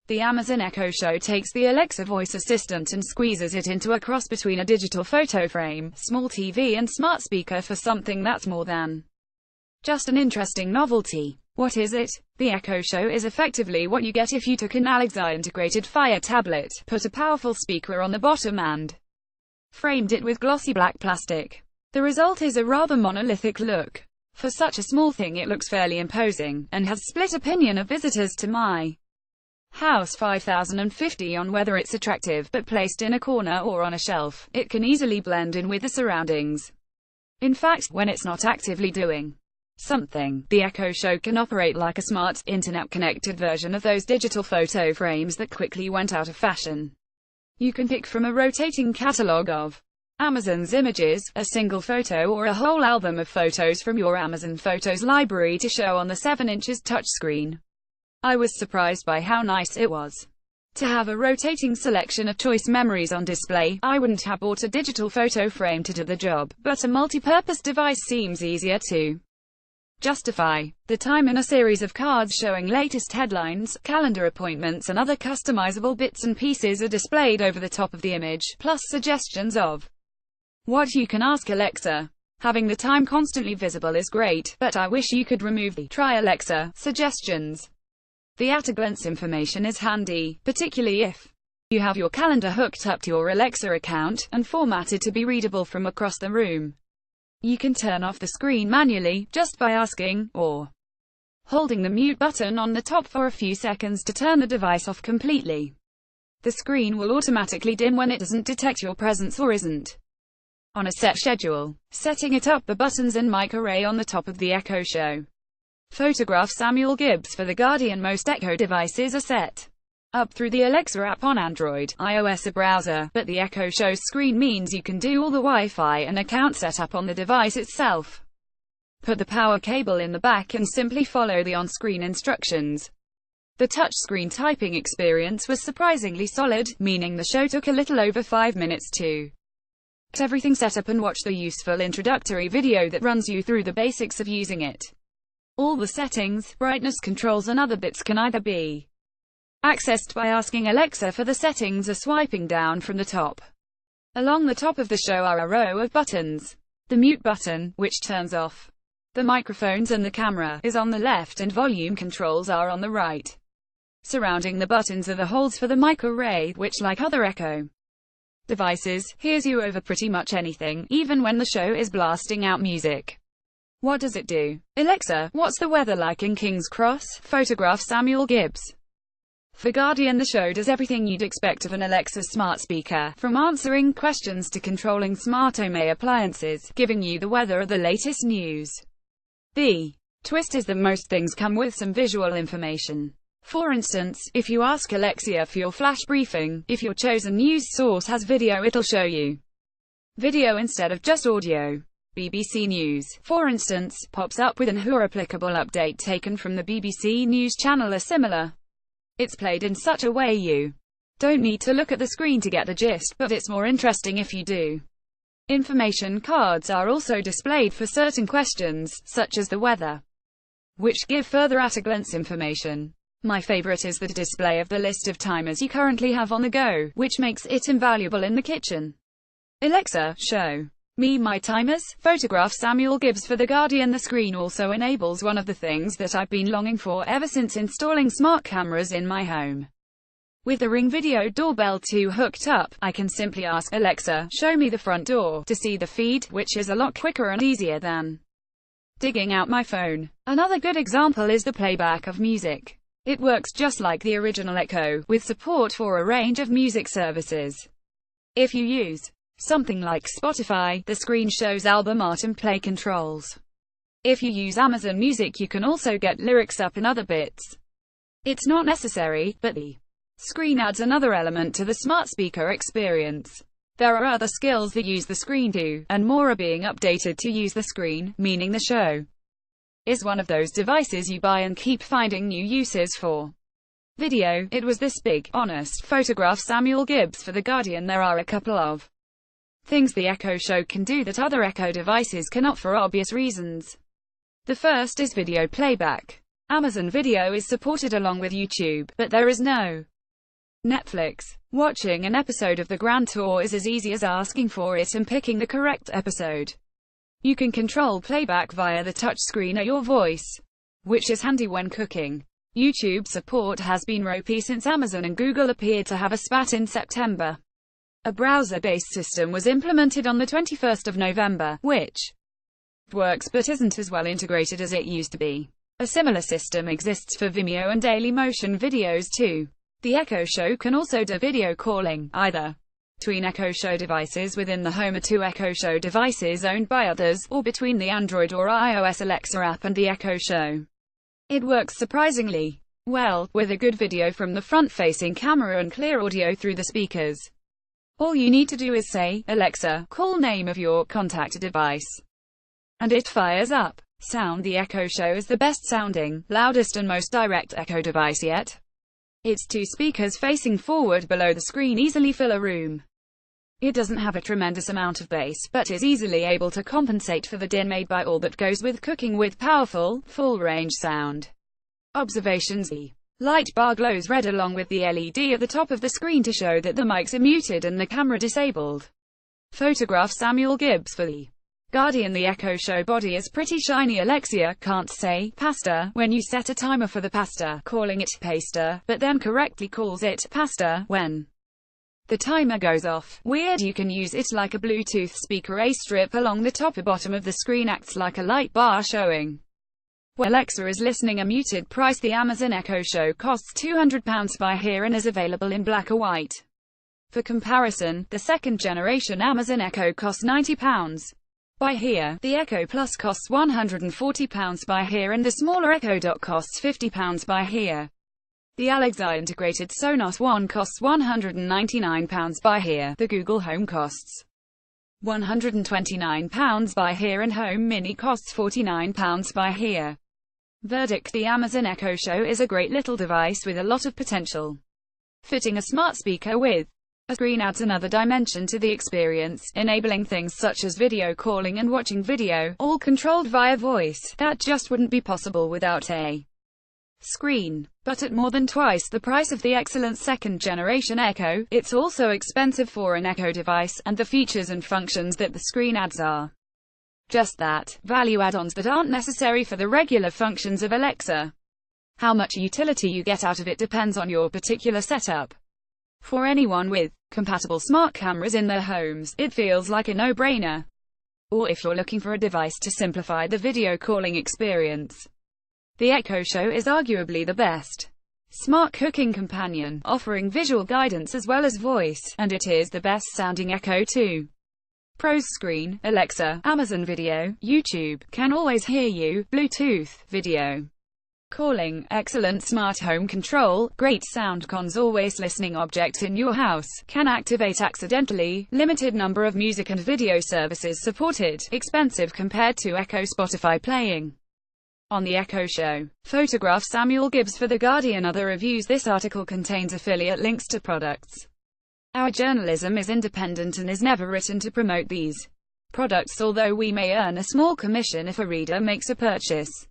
The Amazon Echo Show takes the Alexa voice assistant and squeezes it into a cross between a digital photo frame, small TV and smart speaker for something that's more than just an interesting novelty. What is it? The Echo Show is effectively what you get if you took an Alexa integrated Fire tablet, put a powerful speaker on the bottom and framed it with glossy black plastic. The result is a rather monolithic look. For such a small thing it looks fairly imposing, and has split opinion of visitors to my House 5050 on whether it's attractive, but placed in a corner or on a shelf, it can easily blend in with the surroundings. In fact, when it's not actively doing something, the Echo Show can operate like a smart, internet-connected version of those digital photo frames that quickly went out of fashion. You can pick from a rotating catalog of Amazon's images, a single photo or a whole album of photos from your Amazon Photos library to show on the 7" touchscreen. I was surprised by how nice it was to have a rotating selection of choice memories on display. I wouldn't have bought a digital photo frame to do the job, but a multi-purpose device seems easier to justify. The time in a series of cards showing latest headlines, calendar appointments and other customizable bits and pieces are displayed over the top of the image, plus suggestions of what you can ask Alexa. Having the time constantly visible is great, but I wish you could remove the "Try Alexa" suggestions. The at-a-glance information is handy, particularly if you have your calendar hooked up to your Alexa account, and formatted to be readable from across the room. You can turn off the screen manually, just by asking, or holding the mute button on the top for a few seconds to turn the device off completely. The screen will automatically dim when it doesn't detect your presence or isn't on a set schedule. Setting it up: the buttons and mic array on the top of the Echo Show. Photograph Samuel Gibbs for The Guardian. Most Echo devices are set up through the Alexa app on Android, iOS or browser, but the Echo Show's screen means you can do all the Wi-Fi and account setup on the device itself. Put the power cable in the back and simply follow the on-screen instructions. The touchscreen typing experience was surprisingly solid, meaning the show took a little over 5 minutes to get everything set up and watch the useful introductory video that runs you through the basics of using it. All the settings, brightness controls and other bits can either be accessed by asking Alexa for the settings or swiping down from the top. Along the top of the show are a row of buttons. The mute button, which turns off the microphones and the camera, is on the left and volume controls are on the right. Surrounding the buttons are the holes for the mic array, which, like other Echo devices, hears you over pretty much anything, even when the show is blasting out music. What does it do? Alexa, what's the weather like in King's Cross? Photograph Samuel Gibbs. For Guardian, the show does everything you'd expect of an Alexa smart speaker, from answering questions to controlling smart home appliances, giving you the weather or the latest news. The twist is that most things come with some visual information. For instance, if you ask Alexa for your flash briefing, if your chosen news source has video, it'll show you video instead of just audio. BBC News, for instance, pops up with an who applicable update taken from the BBC News channel or similar. It's played in such a way you don't need to look at the screen to get the gist, but it's more interesting if you do. Information cards are also displayed for certain questions, such as the weather, which give further at-a-glance information. My favorite is the display of the list of timers you currently have on the go, which makes it invaluable in the kitchen. Alexa, show me my timers. Photograph Samuel Gibbs for The Guardian. The screen also enables one of the things that I've been longing for ever since installing smart cameras in my home. With the Ring Video Doorbell 2 hooked up, I can simply ask Alexa, show me the front door, to see the feed, which is a lot quicker and easier than digging out my phone. Another good example is the playback of music. It works just like the original Echo, with support for a range of music services. If you use something like Spotify, the screen shows album art and play controls. If you use Amazon Music, you can also get lyrics up and other bits. It's not necessary, but the screen adds another element to the smart speaker experience. There are other skills that use the screen too, and more are being updated to use the screen, meaning the show is one of those devices you buy and keep finding new uses for. Video, it was this big, honest. Photograph Samuel Gibbs for The Guardian. There are a couple of things the Echo Show can do that other Echo devices cannot for obvious reasons. The first is video playback. Amazon Video is supported along with YouTube, but there is no Netflix. Watching an episode of the Grand Tour is as easy as asking for it and picking the correct episode. You can control playback via the touchscreen or your voice, which is handy when cooking. YouTube support has been ropey since Amazon and Google appeared to have a spat in September. A browser-based system was implemented on the 21st of November, which works but isn't as well integrated as it used to be. A similar system exists for Vimeo and Dailymotion videos too. The Echo Show can also do video calling, either between Echo Show devices within the home or two Echo Show devices owned by others, or between the Android or iOS Alexa app and the Echo Show. It works surprisingly well, with a good video from the front-facing camera and clear audio through the speakers. All you need to do is say, "Alexa, call name of your contact device," and it fires up. Sound: the Echo Show is the best-sounding, loudest and most direct Echo device yet. Its two speakers facing forward below the screen easily fill a room. It doesn't have a tremendous amount of bass, but is easily able to compensate for the din made by all that goes with cooking with powerful, full-range sound. Observations: the light bar glows red along with the LED at the top of the screen to show that the mics are muted and the camera disabled. Photograph: Samuel Gibbs for The Guardian. The Echo Show body is pretty shiny. Alexa can't say pasta when you set a timer for the pasta, calling it pasta, but then correctly calls it pasta when the timer goes off. Weird. You can use it like a Bluetooth speaker. A strip along the top or bottom of the screen acts like a light bar showing when Alexa is listening. A muted price: the Amazon Echo Show costs £200 by here and is available in black or white. For comparison, the second-generation Amazon Echo costs £90 by here, the Echo Plus costs £140 by here, and the smaller Echo Dot costs £50 by here. The Alexa integrated Sonos One costs £199 by here, the Google Home costs £129 by here, and Home Mini costs £49 by here. Verdict: the Amazon Echo Show is a great little device with a lot of potential. Fitting a smart speaker with a screen adds another dimension to the experience, enabling things such as video calling and watching video, all controlled via voice, that just wouldn't be possible without a screen. But at more than twice the price of the excellent second-generation Echo, it's also expensive for an Echo device, and the features and functions that the screen adds are just that, value add-ons that aren't necessary for the regular functions of Alexa. How much utility you get out of it depends on your particular setup. For anyone with compatible smart cameras in their homes, it feels like a no-brainer. Or if you're looking for a device to simplify the video calling experience, the Echo Show is arguably the best smart cooking companion, offering visual guidance as well as voice, and it is the best-sounding Echo too. Pros: screen, Alexa, Amazon Video, YouTube, can always hear you, Bluetooth, video calling, excellent smart home control, great sound. Cons: always listening objects in your house, can activate accidentally, limited number of music and video services supported, expensive compared to Echo Spotify playing on the Echo Show. Photograph: Samuel Gibbs for The Guardian. Other reviews: this article contains affiliate links to products. Our journalism is independent and is never written to promote these products, although we may earn a small commission if a reader makes a purchase.